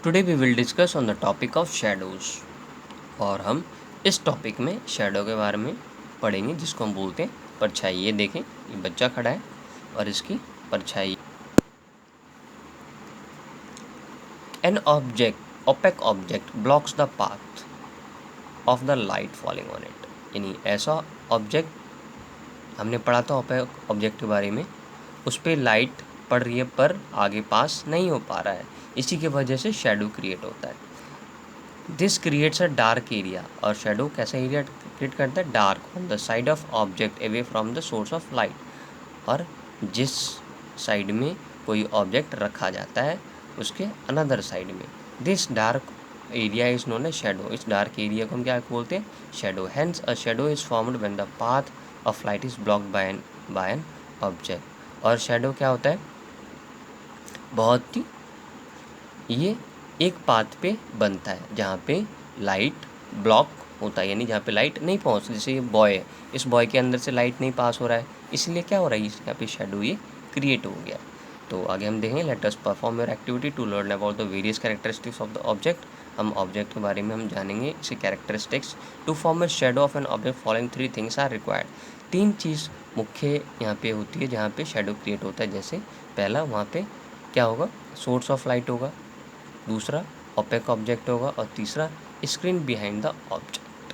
Today we will discuss on the topic of shadows. और हम इस टॉपिक में शैडो के बारे में पढ़ेंगे, जिसको हम बोलते हैं परछाई। ये देखें, ये बच्चा खड़ा है और इसकी परछाई। An object, opaque object blocks the path of the light falling on it. यानी ऐसा ऑब्जेक्ट, हमने पढ़ा था ओपेक ऑब्जेक्ट के बारे में, उस पर लाइट पड़ रही है पर आगे पास नहीं हो पा रहा है, इसी की वजह से शैडो क्रिएट होता है। This creates a dark area. और शेडो कैसा एरिया क्रिएट करता है? Dark on the side of object away from the source of light. और जिस साइड में कोई ऑब्जेक्ट रखा जाता है उसके अनदर साइड में, this dark area is known as shadow. इस डार्क एरिया को हम क्या बोलते हैं? Shadow. Hence a shadow is formed when the path of light is blocked by an object. और शेडो क्या होता है? बहुत ही ये एक पाथ पे बनता है जहाँ पे लाइट ब्लॉक होता है, यानी जहाँ पे लाइट नहीं पहुँच। जैसे ये बॉय है, इस बॉय के अंदर से लाइट नहीं पास हो रहा है, इसलिए क्या हो रहा है? यहाँ पे शेडो ये क्रिएट हो गया। तो आगे हम देखेंगे, let us perform your activity to learn about the various characteristics of the object. हम ऑब्जेक्ट के बारे में हम जानेंगे, इसके characteristics. To form a shadow of an object following 3 things are required. 3 चीज़ मुख्य यहाँ पे होती है जहाँ पे शेडो क्रिएट होता है। जैसे पहला, वहाँ पे क्या होगा? सोर्स ऑफ लाइट होगा, दूसरा ओपेक ऑब्जेक्ट होगा, और तीसरा screen behind the object.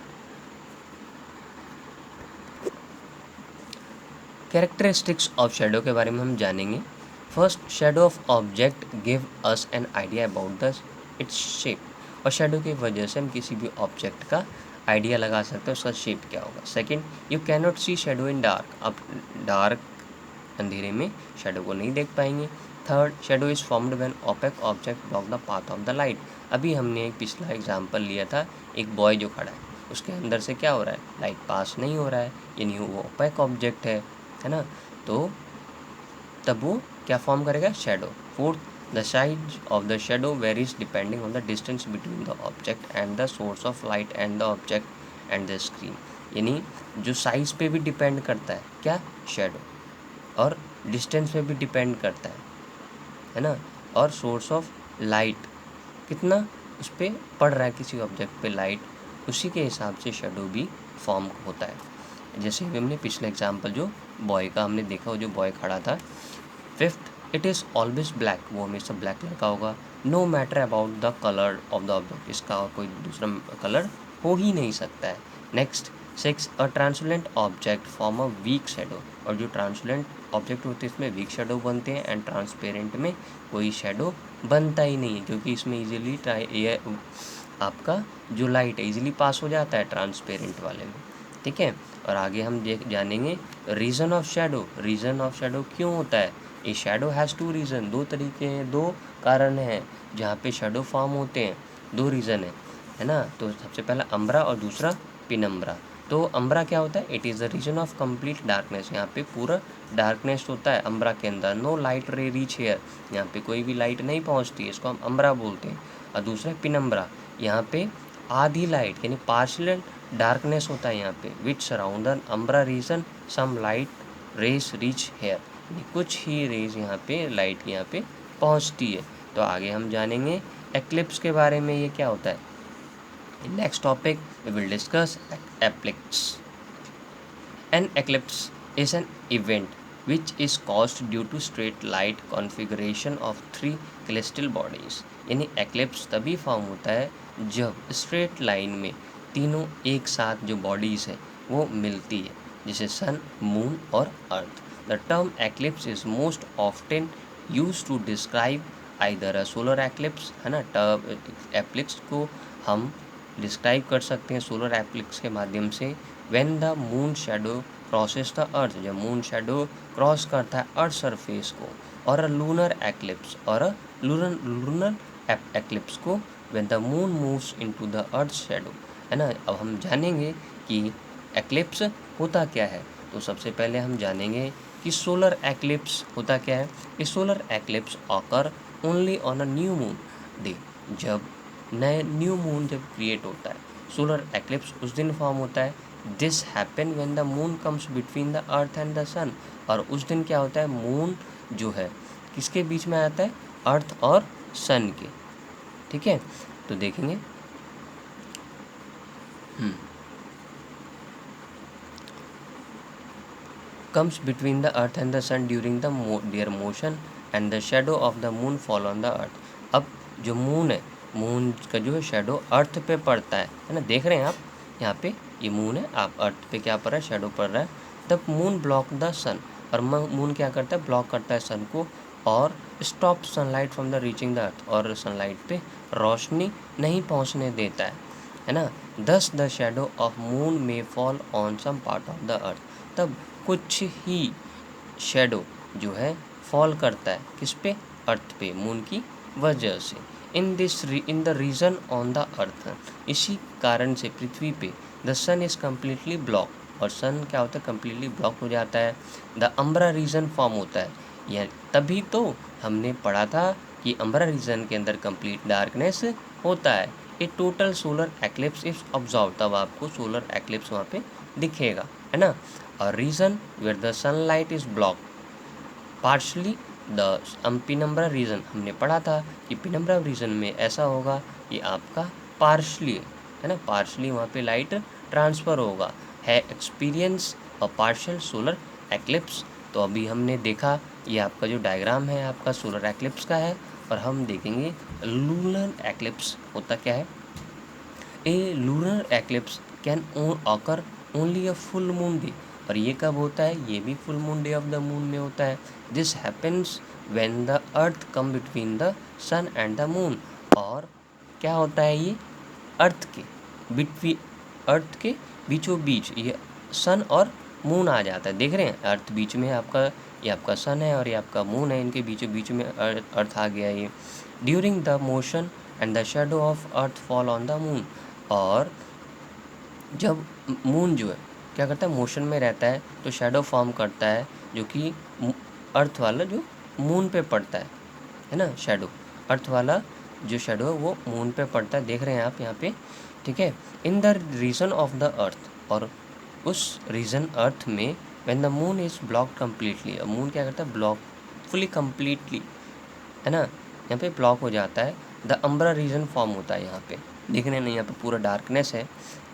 Characteristics of shadow के बारे में हम जानेंगे। First, shadow of object give us an idea about the its shape. और शेडो की वजह से हम किसी भी ऑब्जेक्ट का आइडिया लगा सकते हैं उसका शेप क्या होगा। Second, you can not see shadow in dark. आप डार्क अंधेरे में शेडो को नहीं देख पाएंगे। Third, shadow is formed when opaque object block the path of the light. अभी हमने एक पिछला एग्जांपल लिया था, एक बॉय जो खड़ा है उसके अंदर से क्या हो रहा है? लाइट पास नहीं हो रहा है, यानी वो ओपेक ऑब्जेक्ट है ना। तो तब वो क्या फॉर्म करेगा? Shadow. Fourth, the size of the shadow varies depending on the distance between the object and the source of light and the object and the screen. यानी जो साइज पे भी डिपेंड करता है क्या? शेडो। और डिस्टेंस पे भी डिपेंड करता है ना। और सोर्स ऑफ लाइट कितना उस पर पड़ रहा है किसी ऑब्जेक्ट पे लाइट, उसी के हिसाब से शेडो भी फॉर्म होता है। जैसे हमने पिछले एग्जांपल जो बॉय का हमने देखा, वो जो बॉय खड़ा था। Fifth, it is always black. वो हमेशा ब्लैक कलर का होगा। No matter about the colour of the object. इसका और कोई दूसरा कलर हो ही नहीं सकता है। Next, six, a transparent object form a weak shadow. और जो ट्रांसपेरेंट ऑब्जेक्ट होते हैं इसमें वीक शेडो बनते हैं, एंड ट्रांसपेरेंट में कोई शेडो बनता ही नहीं है, क्योंकि इसमें ईजिली आपका जो लाइट है ईजिली पास हो जाता है ट्रांसपेरेंट वाले में। ठीक है। और आगे हम जानेंगे reason of shadow. Reason of shadow क्यों होता है? A shadow has 2 reason. 2 तरीके हैं, 2 कारण हैं जहाँ पे शेडो फॉर्म होते हैं। 2 रीज़न है ना। तो सबसे पहला अम्ब्रा और दूसरा पिनम्ब्रा। तो अम्ब्रा क्या होता है? It is the region of complete darkness. यहाँ पे पूरा डार्कनेस होता है अम्ब्रा के अंदर। No light ray reach here. यहाँ पे कोई भी लाइट नहीं पहुँचती है, इसको हम अम्ब्रा बोलते हैं। और दूसरा पिनम्ब्रा, यहाँ पे आधी लाइट यानी पार्शियल डार्कनेस होता है यहाँ पे, which surround the umbra region some light rays reach here. कुछ ही रेज यहाँ पे लाइट यहाँ पे पहुँचती है। तो आगे हम जानेंगे एक्लिप्स के बारे में, ये क्या होता है। Next topic we will discuss eclipse. An eclipse is an event which is caused due to straight light configuration of 3 celestial bodies. यानी eclipse तभी फॉर्म होता है जब स्ट्रेट लाइन में तीनों एक साथ जो बॉडीज़ है वो मिलती है, जैसे सन, मून और earth. The term eclipse is most often used to describe either a solar eclipse, है ना। टर्म eclipse को हम डिस्क्राइब कर सकते हैं सोलर एप्लिक्स के माध्यम से। When the moon shadow crosses the earth, जब मून शेडो क्रॉस करता है अर्थ सरफेस को। और अ लूनर एक्लिप्स, और अ लूनर एक्लिप्स को when the moon moves into the earth shadow, है ना। अब हम जानेंगे कि एक्लिप्स होता क्या है। तो सबसे पहले हम जानेंगे कि सोलर एक्लिप्स होता क्या है। कि solar eclipse occur only on a new moon day. जब नए न्यू मून जब क्रिएट होता है, सोलर एक्लिप्स उस दिन फॉर्म होता है। This happen when the moon comes between the earth and the sun. और उस दिन क्या होता है? मून जो है किसके बीच में आता है? अर्थ और सन के। ठीक है, तो देखेंगे comes between the earth and the sun during their motion and the shadow of the moon fall on the earth। अब जो मून है, मून का जो है शेडो अर्थ पे पड़ता है ना, देख रहे हैं आप यहाँ पे, ये मून है, आप अर्थ पे क्या पड़ रहा है, शेडो पड़ रहा है। The moon block the sun, और मून क्या करता है, ब्लॉक करता है सन को और stop sunlight from the reaching the earth, और सनलाइट पे रोशनी नहीं पहुँचने देता है ना। Thus the shadow of moon में fall on some part of the earth, तब कुछ ही शेडो जो है फॉल करता है किस पे, अर्थ पे, मून की वजह से। In the region on the earth, इसी कारण से पृथ्वी पे the sun is completely block, और सन क्या होता है, कम्प्लीटली ब्लॉक हो जाता है। द अम्ब्रा रीजन फॉर्म होता है, यह तभी तो हमने पढ़ा था कि अम्ब्रा रीजन के अंदर कंप्लीट डार्कनेस होता है। A total solar eclipse is observe, तब आपको सोलर एक्लिप्स वहाँ पे दिखेगा, है ना। और region where the sunlight is block partially the penumbra region, हमने पढ़ा था कि पिनम्ब्रा रीजन में ऐसा होगा कि आपका पार्शली, है ना, पार्शली वहाँ पे लाइट ट्रांसफ़र होगा, है एक्सपीरियंस और पार्शियल सोलर एक्लिप्स। तो अभी हमने देखा, ये आपका जो डायग्राम है आपका सोलर एक्लिप्स का है, और हम देखेंगे लूनर एक्लिप्स होता क्या है। A lunar eclipse can occur only a full moon day, और ये कब होता है, ये भी full moon day of the moon में होता है। This happens when the earth come between the sun and the moon, और क्या होता है ये, अर्थ के बीचों बीच ये सन और मून आ जाता है, देख रहे हैं, अर्थ बीच में आपका, ये आपका सन है और ये आपका मून है, इनके बीचों बीच में अर्थ आ गया ये। During the motion and the shadow of earth fall on the moon, और जब मून जो है क्या करता है, मोशन में रहता है, तो शेडो फॉर्म करता है जो कि अर्थ वाला जो मून पे पड़ता है ना, शेडो, अर्थ वाला जो शेडो है वो मून पे पड़ता है, देख रहे हैं आप यहाँ पे, ठीक है। In the region of the earth, और उस रीजन अर्थ में when the moon is block completely, moon क्या करता है, ब्लॉक फुली कम्प्लीटली, है ना, यहाँ पे ब्लॉक हो जाता है। द अम्ब्रा रीजन फॉर्म होता है, यहाँ पे देख रहे हैं ना, यहाँ पे पूरा डार्कनेस है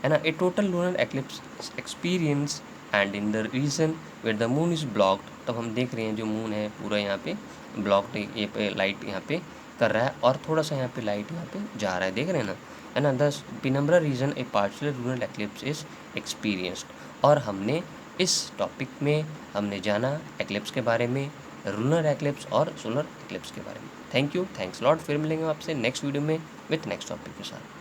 ना। A total lunar eclipse experience and in the region where the moon is blocked, तब हम देख रहे हैं जो मून है पूरा यहाँ पे ब्लॉक्ड, ये पे लाइट यहाँ पे कर रहा है, और थोड़ा सा यहाँ पे लाइट यहाँ पे जा रहा है, देख रहे हैं ना, है ना। The penumbra region a partial lunar eclipse is experienced, और हमने इस टॉपिक में हमने जाना एक्लिप्स के बारे में, लूनर एक्लिप्स और सोलर एक्लिप्स के बारे में। थैंक यू, थैंक्स लॉट, फिर मिलेंगे आपसे नेक्स्ट वीडियो में विथ नेक्स्ट टॉपिक के साथ।